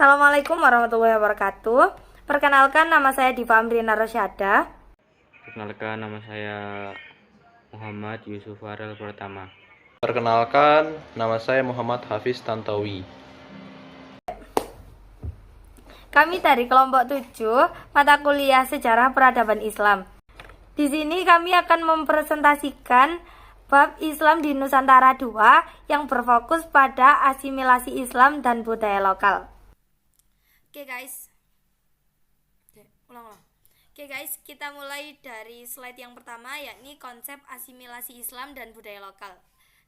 Assalamualaikum warahmatullahi wabarakatuh. Perkenalkan, nama saya Diva Amrina Rosyada. Perkenalkan, nama saya Muhammad Yusuf Farel Pratama. Perkenalkan, nama saya Muhammad Hafiz Tantowi. Kami dari kelompok 7 mata kuliah Sejarah Peradaban Islam. Di sini kami akan mempresentasikan bab Islam di Nusantara 2 yang berfokus pada asimilasi Islam dan budaya lokal. Oke guys, kita mulai dari slide yang pertama, yakni konsep asimilasi Islam dan budaya lokal.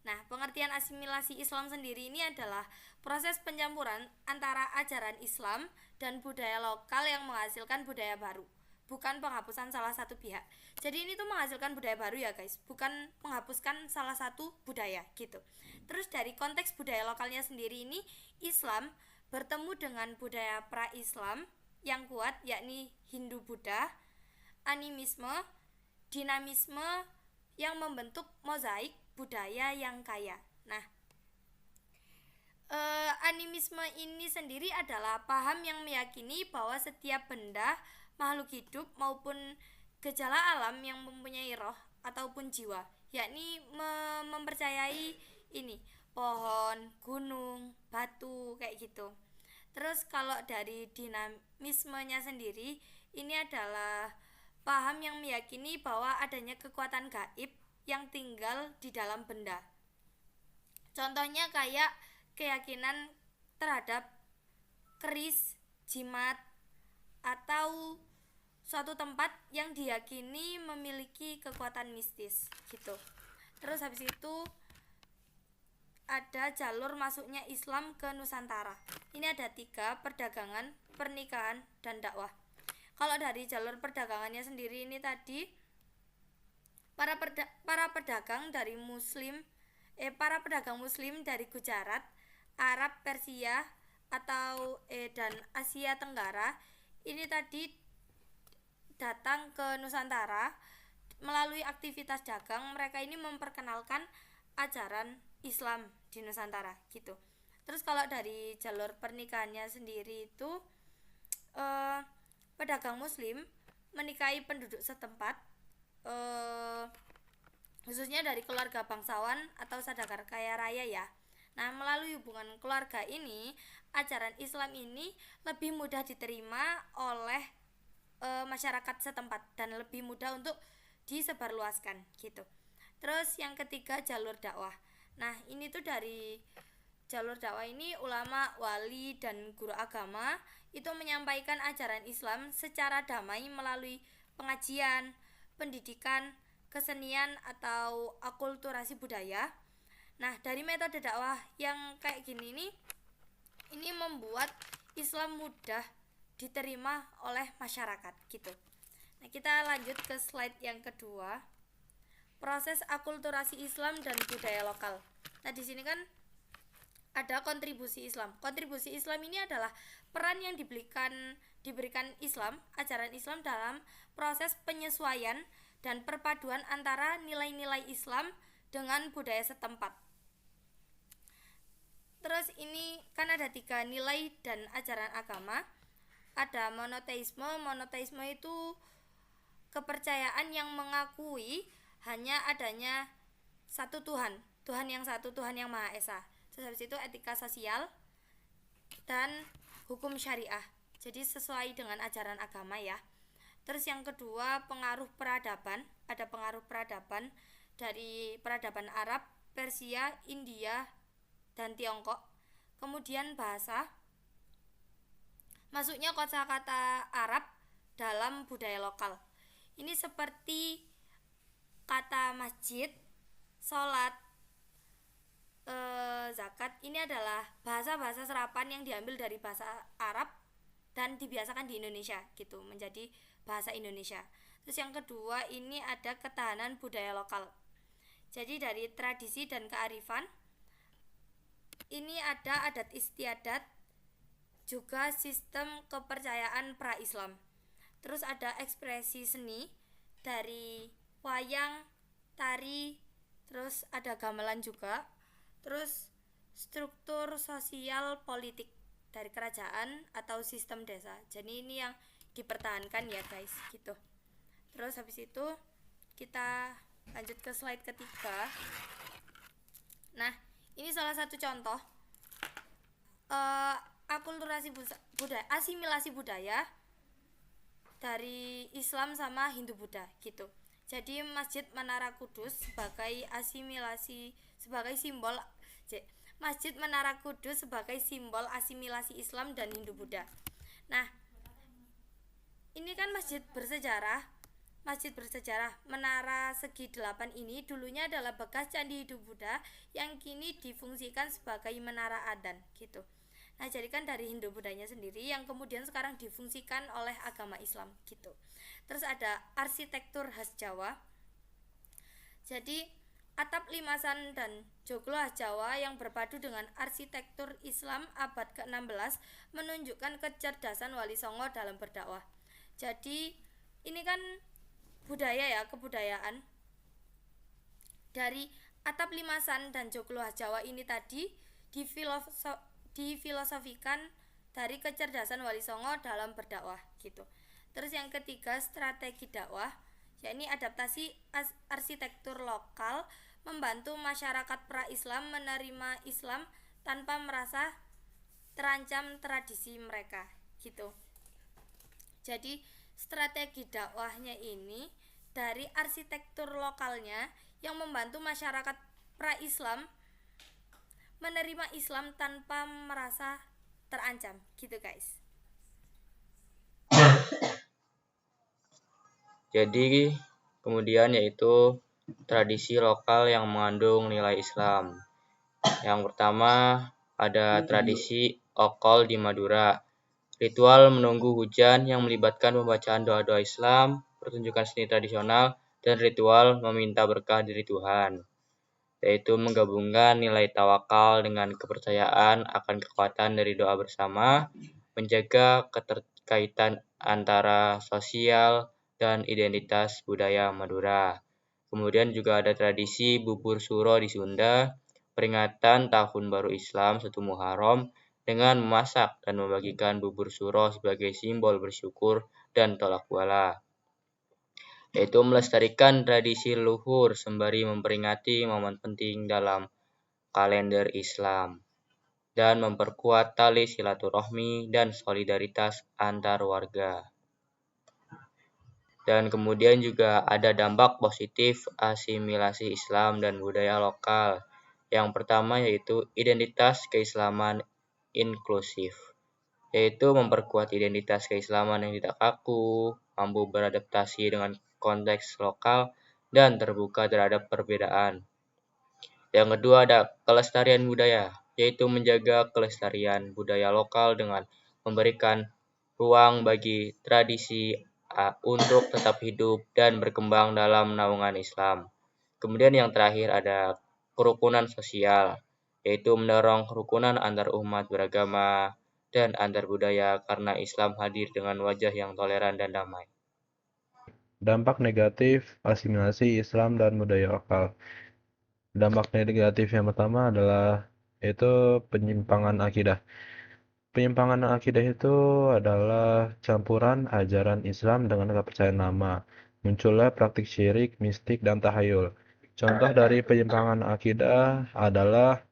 Nah, pengertian asimilasi Islam sendiri ini adalah proses pencampuran antara ajaran Islam dan budaya lokal yang menghasilkan budaya baru, bukan penghapusan salah satu pihak. Jadi ini tuh menghasilkan budaya baru ya guys, bukan menghapuskan salah satu budaya gitu. Terus dari konteks budaya lokalnya sendiri ini, Islam bertemu dengan budaya pra-Islam yang kuat, yakni Hindu-Buddha, animisme, dinamisme yang membentuk mozaik budaya yang kaya. Nah, animisme ini sendiri adalah paham yang meyakini bahwa setiap benda, makhluk hidup maupun gejala alam yang mempunyai roh ataupun jiwa, yakni mempercayai ini pohon, gunung, batu kayak gitu. Terus kalau dari dinamismenya sendiri, ini adalah paham yang meyakini bahwa adanya kekuatan gaib yang tinggal di dalam benda. Contohnya kayak keyakinan terhadap keris, jimat, atau suatu tempat yang diyakini memiliki kekuatan mistis gitu. Terus habis itu ada jalur masuknya Islam ke Nusantara. Ini ada 3: perdagangan, pernikahan, dan dakwah. Kalau dari jalur perdagangannya sendiri ini tadi, para pedagang muslim dari Gujarat, Arab, Persia dan Asia Tenggara ini tadi datang ke Nusantara melalui aktivitas dagang. Mereka ini memperkenalkan ajaran Islam di Nusantara gitu. Terus kalau dari jalur pernikahannya sendiri itu pedagang muslim menikahi penduduk setempat, khususnya dari keluarga bangsawan atau saudagar kaya raya ya. Nah, melalui hubungan keluarga ini, ajaran Islam ini lebih mudah diterima oleh masyarakat setempat dan lebih mudah untuk disebarluaskan gitu. Terus yang ketiga, jalur dakwah. Nah, ini tuh dari jalur dakwah ini ulama, wali, dan guru agama itu menyampaikan ajaran Islam secara damai melalui pengajian, pendidikan, kesenian atau akulturasi budaya. Nah, dari metode dakwah yang kayak gini nih, ini membuat Islam mudah diterima oleh masyarakat gitu. Nah, kita lanjut ke slide yang kedua. Proses akulturasi Islam dan budaya lokal. Nah, di sini kan ada kontribusi Islam. Kontribusi Islam ini adalah peran yang diberikan Islam, ajaran Islam dalam proses penyesuaian dan perpaduan antara nilai-nilai Islam dengan budaya setempat. Terus ini kan ada 3 nilai dan ajaran agama. Ada monoteisme. Monoteisme itu kepercayaan yang mengakui hanya adanya satu Tuhan, Tuhan yang satu, Tuhan yang Maha Esa. Terus habis itu etika sosial dan hukum syariah. Jadi sesuai dengan ajaran agama ya. Terus yang kedua, pengaruh peradaban. Ada pengaruh peradaban dari peradaban Arab, Persia, India, dan Tiongkok. Kemudian bahasa. Masuknya kosakata Arab dalam budaya lokal. Ini seperti kata masjid, sholat, zakat. Ini adalah bahasa-bahasa serapan yang diambil dari bahasa Arab dan dibiasakan di Indonesia gitu, menjadi bahasa Indonesia. Terus yang kedua, ini ada ketahanan budaya lokal. Jadi dari tradisi dan kearifan, ini ada adat istiadat, juga sistem kepercayaan pra-Islam. Terus ada ekspresi seni dari wayang, tari, terus ada gamelan juga. Terus struktur sosial politik. dari kerajaan atau sistem desa. Jadi ini yang dipertahankan ya guys, gitu. Terus habis itu kita lanjut ke slide ketiga. Nah, ini salah satu contoh akulturasi budaya, asimilasi budaya dari Islam sama Hindu Buddha gitu. Jadi Masjid Menara Kudus sebagai Masjid Menara Kudus sebagai simbol asimilasi Islam dan Hindu Buddha. Nah, ini kan masjid bersejarah. Menara segi 8 ini dulunya adalah bekas candi Hindu Buddha yang kini difungsikan sebagai menara adzan gitu. Nah, jadi kan dari Hindu Buddhanya sendiri yang kemudian sekarang difungsikan oleh agama Islam gitu. Terus ada arsitektur khas Jawa. Jadi atap limasan dan joglo khas Jawa yang berpadu dengan arsitektur Islam abad ke-16 menunjukkan kecerdasan Wali Songo dalam berdakwah. Jadi ini kan budaya ya, kebudayaan dari atap limasan dan joglo khas Jawa ini tadi difilosofikan dari kecerdasan Wali Songo dalam berdakwah gitu. Terus yang ketiga, strategi dakwah, yakni adaptasi arsitektur lokal membantu masyarakat pra-Islam menerima Islam tanpa merasa terancam tradisi mereka gitu. Jadi strategi dakwahnya ini dari arsitektur lokalnya yang membantu masyarakat pra-Islam menerima Islam tanpa merasa terancam gitu guys. Jadi kemudian yaitu tradisi lokal yang mengandung nilai Islam. Yang pertama ada tradisi Okol di Madura. Ritual menunggu hujan yang melibatkan pembacaan doa-doa Islam, pertunjukan seni tradisional, dan ritual meminta berkah dari Tuhan, yaitu menggabungkan nilai tawakal dengan kepercayaan akan kekuatan dari doa bersama, menjaga keterkaitan antara sosial dan identitas budaya Madura. Kemudian juga ada tradisi bubur suro di Sunda, peringatan Tahun Baru Islam 1 Muharram dengan memasak dan membagikan bubur suro sebagai simbol bersyukur dan tolak bala, yaitu melestarikan tradisi leluhur sembari memperingati momen penting dalam kalender Islam dan memperkuat tali silaturahmi dan solidaritas antar warga. Dan kemudian juga ada dampak positif asimilasi Islam dan budaya lokal. Yang pertama yaitu identitas keislaman inklusif, yaitu memperkuat identitas keislaman yang tidak kaku, mampu beradaptasi dengan konteks lokal, dan terbuka terhadap perbedaan. Yang kedua ada kelestarian budaya, yaitu menjaga kelestarian budaya lokal dengan memberikan ruang bagi tradisi untuk tetap hidup dan berkembang dalam naungan Islam. Kemudian yang terakhir ada kerukunan sosial, yaitu mendorong kerukunan antar umat beragama dan antar budaya karena Islam hadir dengan wajah yang toleran dan damai. Dampak negatif asimilasi Islam dan budaya lokal. Dampak negatif yang pertama adalah yaitu penyimpangan akidah. Penyimpangan akidah itu adalah campuran ajaran Islam dengan kepercayaan lama. Munculnya praktik syirik, mistik, dan tahayul. Contoh dari penyimpangan akidah adalah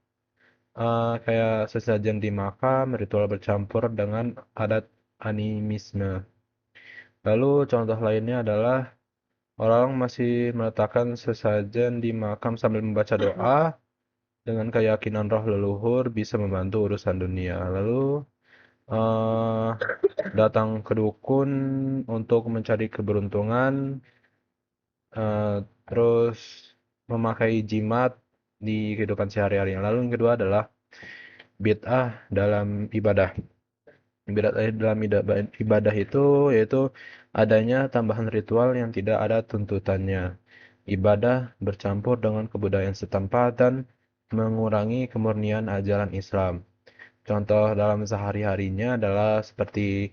kayak sesajen di makam, ritual bercampur dengan adat animisme. Lalu contoh lainnya adalah orang masih meletakkan sesajen di makam sambil membaca doa dengan keyakinan roh leluhur bisa membantu urusan dunia. Lalu datang ke dukun untuk mencari keberuntungan, terus memakai jimat di kehidupan sehari-hari. Lalu yang kedua adalah bid'ah dalam ibadah. Bid'ah dalam ibadah itu yaitu adanya tambahan ritual yang tidak ada tuntutannya. Ibadah bercampur dengan kebudayaan setempat dan mengurangi kemurnian ajaran Islam. Contoh dalam sehari-harinya adalah seperti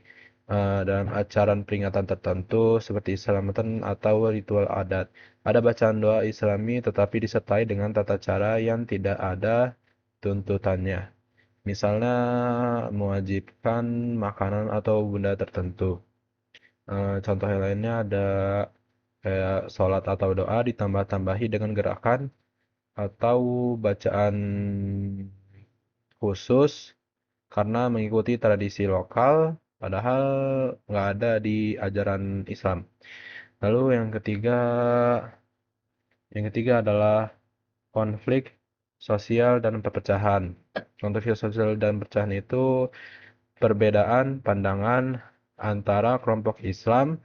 dalam acara peringatan tertentu seperti Selamatan atau ritual adat. Ada bacaan doa Islami tetapi disertai dengan tata cara yang tidak ada tuntutannya. Misalnya mewajibkan makanan atau benda tertentu. Contoh yang lainnya ada kayak sholat atau doa ditambah-tambahi dengan gerakan atau bacaan khusus karena mengikuti tradisi lokal, padahal nggak ada di ajaran Islam. Lalu yang ketiga adalah konflik sosial dan perpecahan. Konflik sosial dan perpecahan itu perbedaan pandangan antara kelompok Islam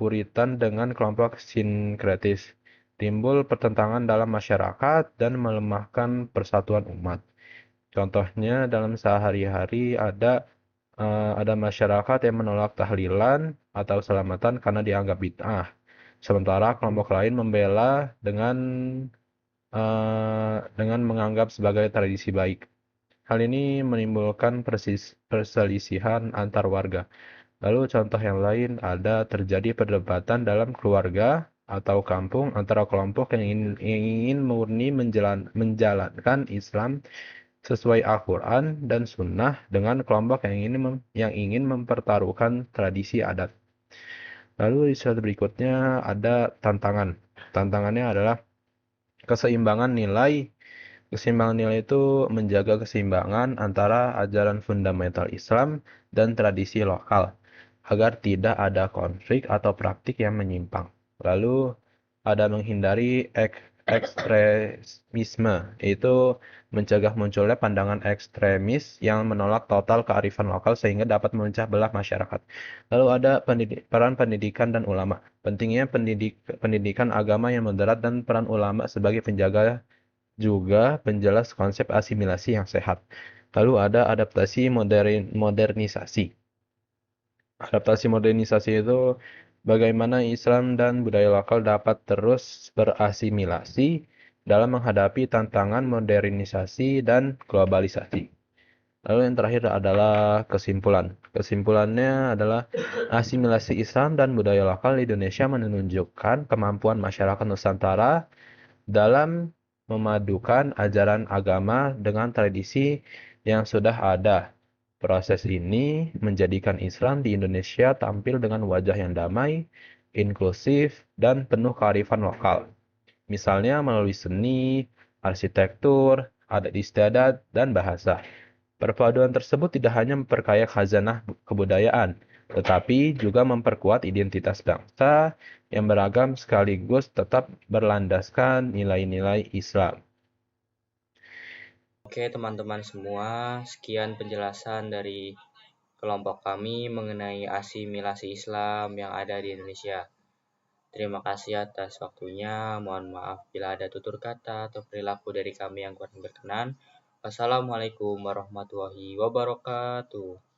Puritan dengan kelompok sinkretis. Timbul pertentangan dalam masyarakat dan melemahkan persatuan umat. Contohnya dalam sehari-hari ada masyarakat yang menolak tahlilan atau selamatan karena dianggap bid'ah. Sementara kelompok lain membela dengan menganggap sebagai tradisi baik. Hal ini menimbulkan perselisihan antar warga. Lalu contoh yang lain ada terjadi perdebatan dalam keluarga atau kampung antara kelompok yang ingin murni menjalankan Islam sesuai Al-Quran dan Sunnah dengan kelompok yang ingin mempertaruhkan tradisi adat. Lalu di slide berikutnya ada tantangan. Tantangannya adalah keseimbangan nilai. Keseimbangan nilai itu menjaga keseimbangan antara ajaran fundamental Islam dan tradisi lokal agar tidak ada konflik atau praktik yang menyimpang. Lalu ada menghindari ekstremisme, yaitu mencegah munculnya pandangan ekstremis yang menolak total kearifan lokal sehingga dapat memecah belah masyarakat. Lalu ada peran pendidikan dan ulama. Pentingnya pendidikan agama yang moderat dan peran ulama sebagai penjaga juga penjelas konsep asimilasi yang sehat. Lalu ada adaptasi modernisasi. Adaptasi modernisasi itu bagaimana Islam dan budaya lokal dapat terus berasimilasi dalam menghadapi tantangan modernisasi dan globalisasi. Lalu yang terakhir adalah kesimpulan. Kesimpulannya adalah asimilasi Islam dan budaya lokal di Indonesia menunjukkan kemampuan masyarakat Nusantara dalam memadukan ajaran agama dengan tradisi yang sudah ada. Proses ini menjadikan Islam di Indonesia tampil dengan wajah yang damai, inklusif, dan penuh kearifan lokal. Misalnya melalui seni, arsitektur, adat istiadat, dan bahasa. Perpaduan tersebut tidak hanya memperkaya khazanah kebudayaan, tetapi juga memperkuat identitas bangsa yang beragam sekaligus tetap berlandaskan nilai-nilai Islam. Oke teman-teman semua, sekian penjelasan dari kelompok kami mengenai asimilasi Islam yang ada di Indonesia. Terima kasih atas waktunya. Mohon maaf bila ada tutur kata atau perilaku dari kami yang kurang berkenan. Wassalamualaikum warahmatullahi wabarakatuh.